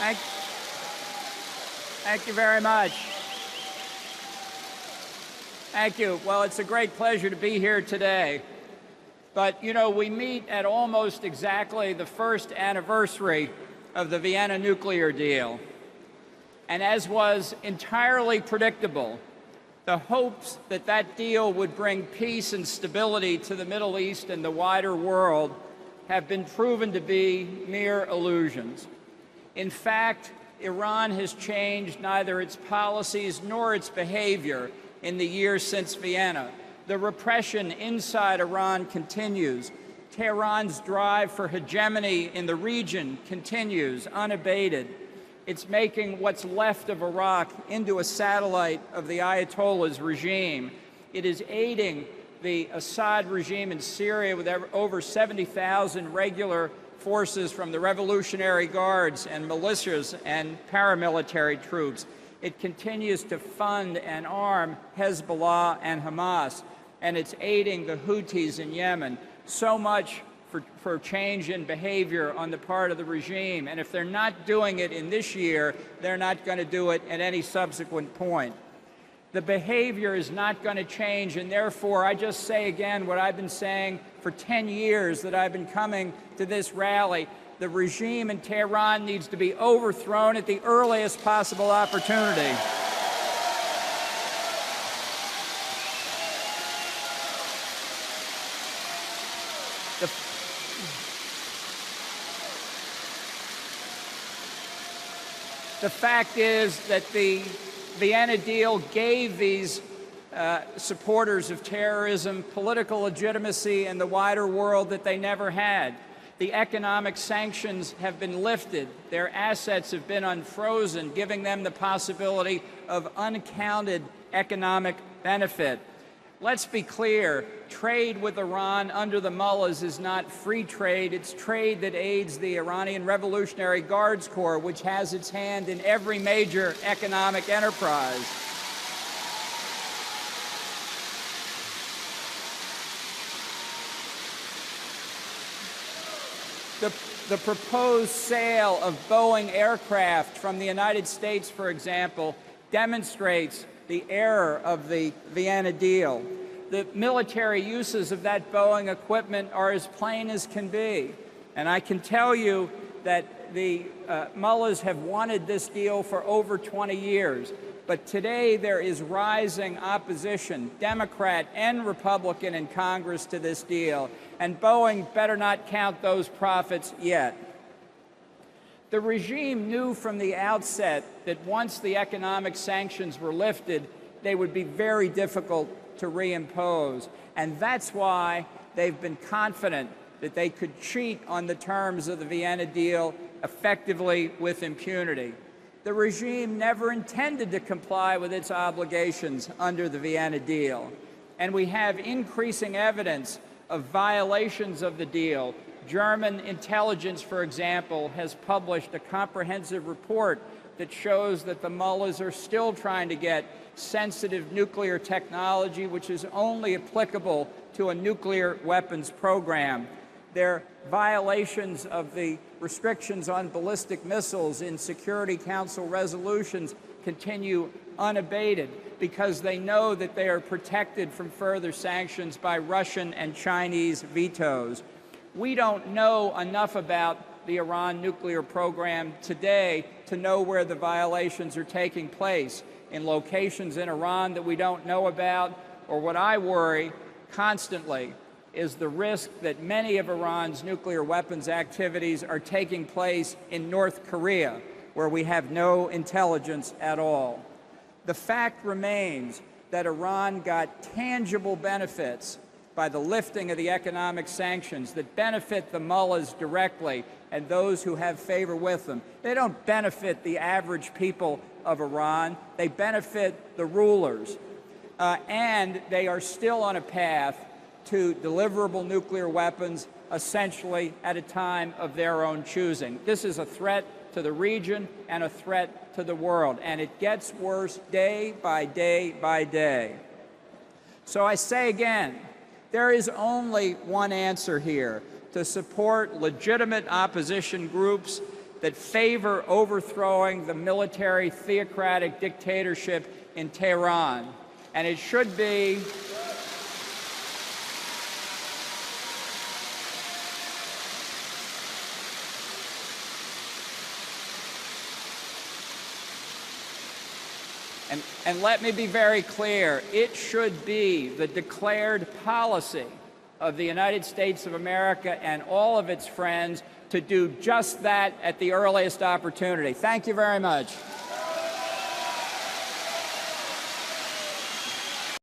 Thank, thank you very much. Thank you. Well, it's a great pleasure to be here today. But, you know, we meet at almost exactly the first anniversary of the Vienna nuclear deal. And as was entirely predictable, the hopes that that deal would bring peace and stability to the Middle East and the wider world have been proven to be mere illusions. In fact, Iran has changed neither its policies nor its behavior in the years since Vienna. The repression inside Iran continues. Tehran's drive for hegemony in the region continues unabated. It's making what's left of Iraq into a satellite of the Ayatollah's regime. It is aiding the Assad regime in Syria with over 70,000 regular forces from the Revolutionary Guards and militias and paramilitary troops. It continues to fund and arm Hezbollah and Hamas, and it's aiding the Houthis in Yemen. So much for change in behavior on the part of the regime. And if they're not doing it in this year, they're not going to do it at any subsequent point. The behavior is not going to change, and therefore I just say again what I've been saying for 10 years that I've been coming to this rally. The regime in Tehran needs to be overthrown at the earliest possible opportunity. The fact is that the Vienna deal gave these supporters of terrorism political legitimacy in the wider world that they never had. The economic sanctions have been lifted. Their assets have been unfrozen, giving them the possibility of uncounted economic benefit. Let's be clear, trade with Iran under the mullahs is not free trade. It's trade that aids the Iranian Revolutionary Guards Corps, which has its hand in every major economic enterprise. The proposed sale of Boeing aircraft from the United States, for example, demonstrates the error of the Vienna deal. The military uses of that Boeing equipment are as plain as can be. And I can tell you that the mullahs have wanted this deal for over 20 years. But today there is rising opposition, Democrat and Republican in Congress, to this deal. And Boeing better not count those profits yet. The regime knew from the outset that once the economic sanctions were lifted, they would be very difficult to reimpose. And that's why they've been confident that they could cheat on the terms of the Vienna deal effectively with impunity. The regime never intended to comply with its obligations under the Vienna deal. And we have increasing evidence of violations of the deal. German intelligence, for example, has published a comprehensive report that shows that the mullahs are still trying to get sensitive nuclear technology, which is only applicable to a nuclear weapons program. Their violations of the restrictions on ballistic missiles in Security Council resolutions continue unabated because they know that they are protected from further sanctions by Russian and Chinese vetoes. We don't know enough about the Iran nuclear program today to know where the violations are taking place, in locations in Iran that we don't know about, or what I worry constantly is the risk that many of Iran's nuclear weapons activities are taking place in North Korea, where we have no intelligence at all. The fact remains that Iran got tangible benefits by the lifting of the economic sanctions that benefit the mullahs directly and those who have favor with them. They don't benefit the average people of Iran. They benefit the rulers. And they are still on a path to deliverable nuclear weapons, essentially at a time of their own choosing. This is a threat to the region and a threat to the world, and it gets worse day by day by day. So I say again, there is only one answer here: to support legitimate opposition groups, that favor overthrowing the military theocratic dictatorship in Tehran. And it should be And let me be very clear, it should be the declared policy of the United States of America and all of its friends to do just that at the earliest opportunity. Thank you very much.